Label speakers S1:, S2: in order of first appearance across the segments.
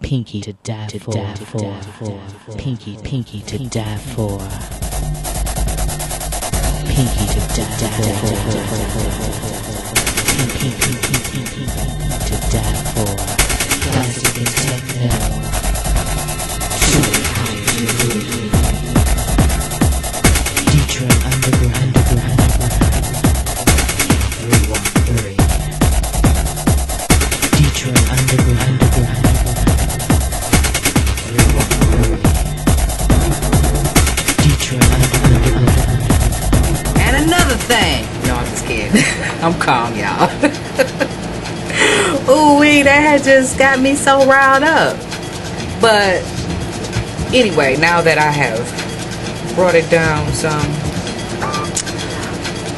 S1: Pinky to die for. Pinky to die for. Pinky to die for. Pinky to die for. Classic and techno. Super high. Detroit underground. 313. Detroit underground. 313. Detroit underground.
S2: And another thing. No, I'm just kidding. I'm calm, y'all. Ooh, that had just got me so riled up. But anyway, now that I have brought it down some,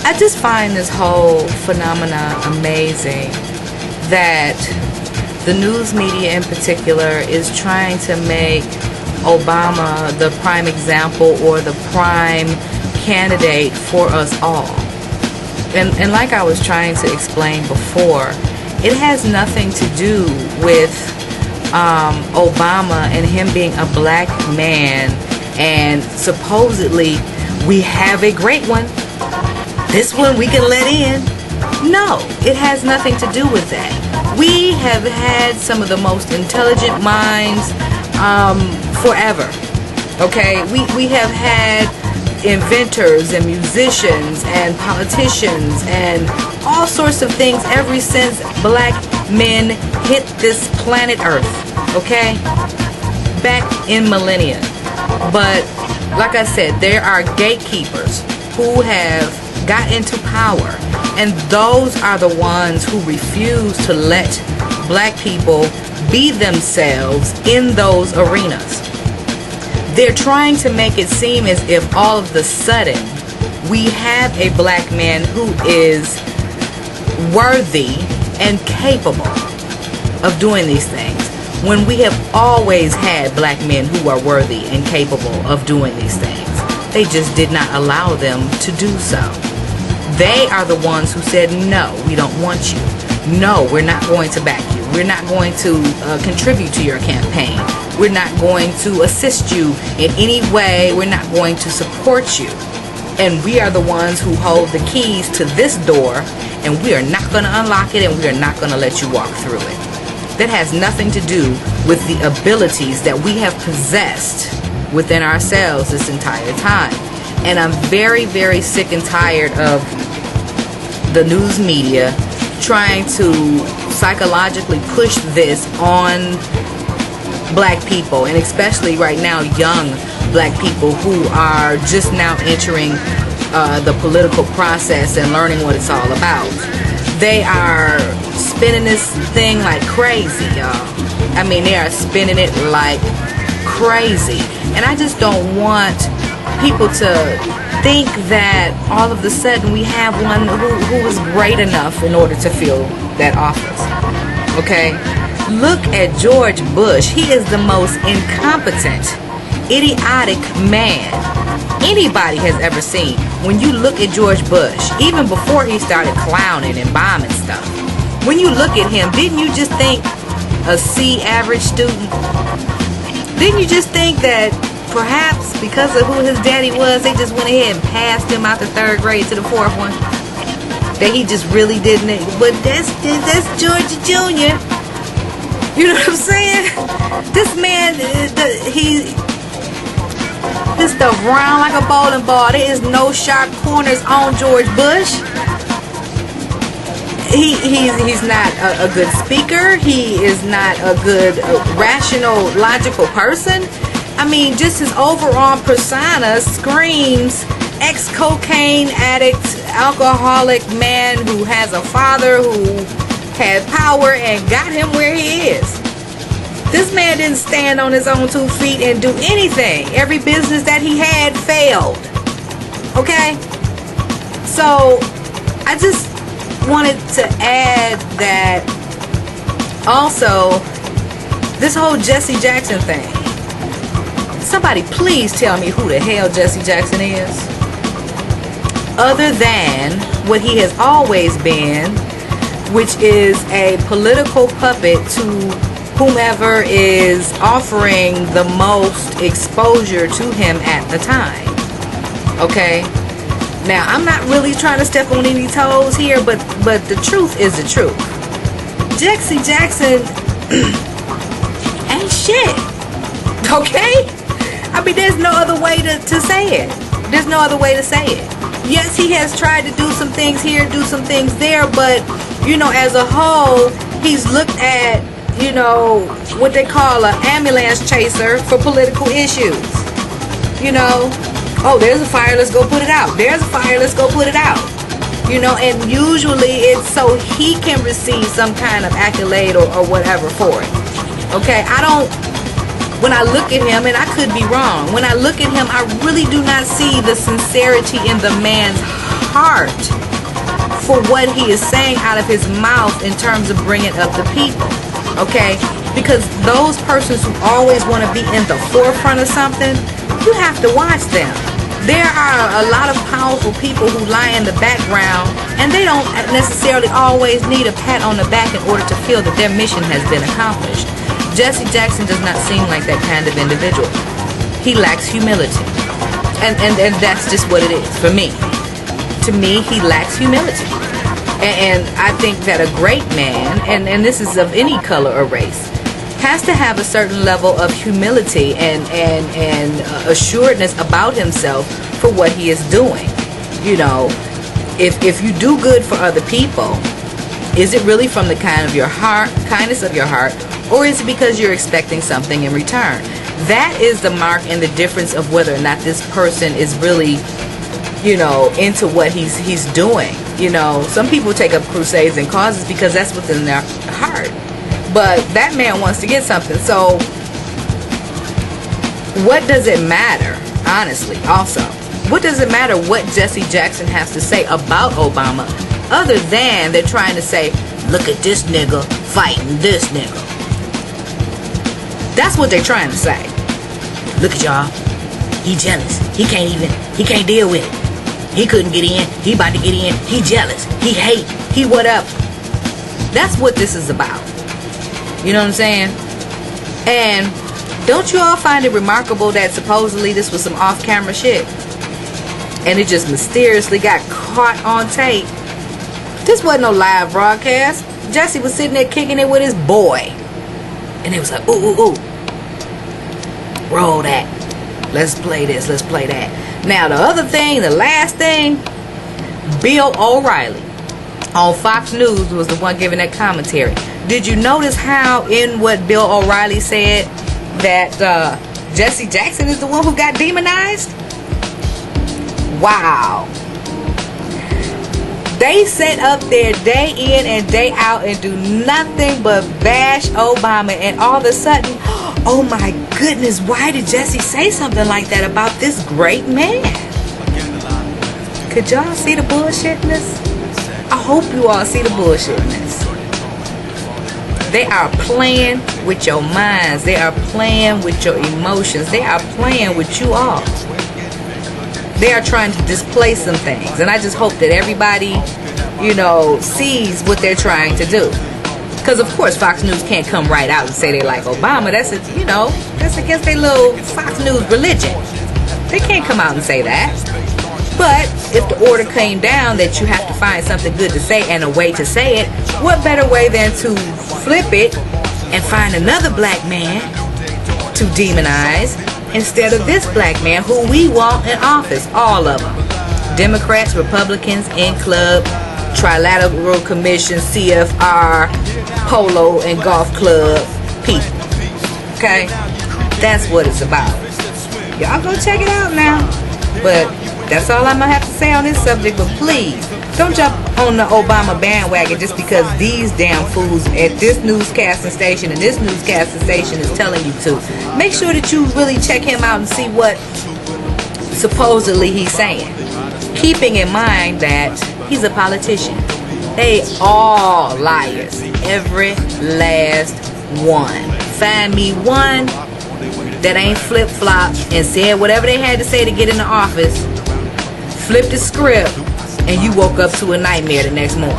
S2: I just find this whole phenomena amazing, that the news media in particular is trying to make Obama the prime example or the prime candidate for us all. And like I was trying to explain before, it has nothing to do with Obama and him being a black man and supposedly we have a great one. This one we can let in. No, it has nothing to do with that. We have had some of the most intelligent minds forever. Okay, we have had inventors and musicians and politicians and all sorts of things ever since black men hit this planet Earth. Okay, back in millennia. But like I said, there are gatekeepers who have got into power, and those are the ones who refuse to let black people be themselves in those arenas. They're trying to make it seem as if all of the sudden we have a black man who is worthy and capable of doing these things, when we have always had black men who are worthy and capable of doing these things. They just did not allow them to do so. They are the ones who said, no, we don't want you. No, we're not going to back you. We're not going to contribute to your campaign. We're not going to assist you in any way. We're not going to support you. And we are the ones who hold the keys to this door, and we are not going to unlock it, and we are not going to let you walk through it. That has nothing to do with the abilities that we have possessed within ourselves this entire time. And I'm very, very sick and tired of the news media trying to psychologically push this on black people, and especially right now young black people who are just now entering the political process and learning what it's all about. They are spinning this thing like crazy, y'all. I mean, they are spinning it like crazy. And I just don't want people to think that all of a sudden we have one who is great enough in order to fill that office. Okay? Look at George Bush. He is the most incompetent, idiotic man anybody has ever seen. When you look at George Bush, even before he started clowning and bombing stuff, when you look at him, didn't you just think a C average student? Didn't you just think that perhaps because of who his daddy was, they just went ahead and passed him out the third grade to the fourth one? That he just really didn't. But that's Georgia Jr. You know what I'm saying? This man, he's stuff round like a bowling ball. There is no sharp corners on George Bush. He's not a good speaker. He is not a good rational, logical person. I mean, just his overall persona screams ex-cocaine addict, alcoholic man who has a father who had power and got him where he is. This man didn't stand on his own 2 feet and do anything. Every business that he had failed. Okay? So, I just wanted to add that also, this whole Jessie Jackson thing. Somebody please tell me who the hell Jessie Jackson is. Other than what he has always been, which is a political puppet to whomever is offering the most exposure to him at the time. Okay? Now, I'm not really trying to step on any toes here, but the truth is the truth. Jessie Jackson ain't shit. Okay? I mean, there's no other way to say it. There's no other way to say it. Yes, he has tried to do some things here, do some things there, but, you know, as a whole, he's looked at, you know, what they call an ambulance chaser for political issues. You know, oh, there's a fire, let's go put it out. There's a fire, let's go put it out. You know, and usually it's so he can receive some kind of accolade or whatever for it. Okay, when I look at him, and I could be wrong, when I look at him, I really do not see the sincerity in the man's heart for what he is saying out of his mouth in terms of bringing up the people. Okay, because those persons who always want to be in the forefront of something, you have to watch them. There are a lot of powerful people who lie in the background, and they don't necessarily always need a pat on the back in order to feel that their mission has been accomplished. Jessie Jackson does not seem like that kind of individual. He lacks humility. And that's just what it is for me. To me, he lacks humility. And I think that a great man, and this is of any color or race, has to have a certain level of humility and assuredness about himself for what he is doing. You know, if you do good for other people, is it really from the kindness of your heart, or is it because you're expecting something in return? That is the mark and the difference of whether or not this person is really, you know, into what he's doing. You know, some people take up crusades and causes because that's what's in their heart. But that man wants to get something. So what does it matter, honestly, also? What does it matter what Jessie Jackson has to say about Obama, other than they're trying to say, look at this nigga fighting this nigga? That's what they're trying to say. Look at y'all. He jealous. He can't deal with it. He couldn't get in. He about to get in. He jealous. He hate. He whatever. That's what this is about. You know what I'm saying? And don't you all find it remarkable that supposedly this was some off-camera shit? And it just mysteriously got caught on tape. This wasn't no live broadcast. Jessie was sitting there kicking it with his boy. And it was like, ooh, ooh, ooh. Roll that. Let's play this. Let's play that. Now, the other thing, the last thing, Bill O'Reilly on Fox News was the one giving that commentary. Did you notice how in what Bill O'Reilly said that Jessie Jackson is the one who got demonized? Wow. They sit up there day in and day out and do nothing but bash Obama, and all of a sudden, oh my goodness, why did Jessie say something like that about this great man? Could y'all see the bullshit in this? I hope you all see the bullshit in this. They are playing with your minds. They are playing with your emotions. They are playing with you all. They are trying to display some things. And I just hope that everybody, you know, sees what they're trying to do. Because, of course, Fox News can't come right out and say they like Obama. That's, you know, that's against their little Fox News religion. They can't come out and say that. But if the order came down that you have to find something good to say and a way to say it, what better way than to flip it and find another black man to demonize instead of this black man who we want in office, all of them. Democrats, Republicans, in-club, Trilateral Commission, CFR, Polo and Golf Club people. Okay? That's what it's about. Y'all go check it out now. But that's all I'm going to have to say on this subject. But please, don't jump on the Obama bandwagon just because these damn fools at this newscasting station and this newscasting station is telling you to. Make sure that you really check him out and see what supposedly he's saying. Keeping in mind that he's a politician. They all liars. Every last one. Find me one that ain't flip-flopped and said whatever they had to say to get in the office, flipped the script, and you woke up to a nightmare the next morning.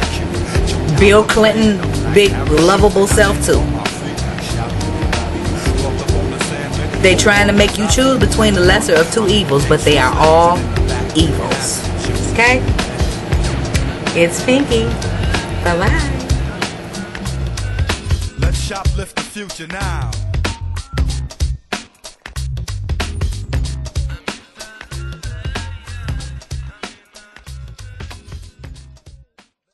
S2: Bill Clinton, big lovable self too. They're trying to make you choose between the lesser of two evils, but they are all evils. Okay? It's Pinky. Bye-bye.
S3: Let's shoplift the future now.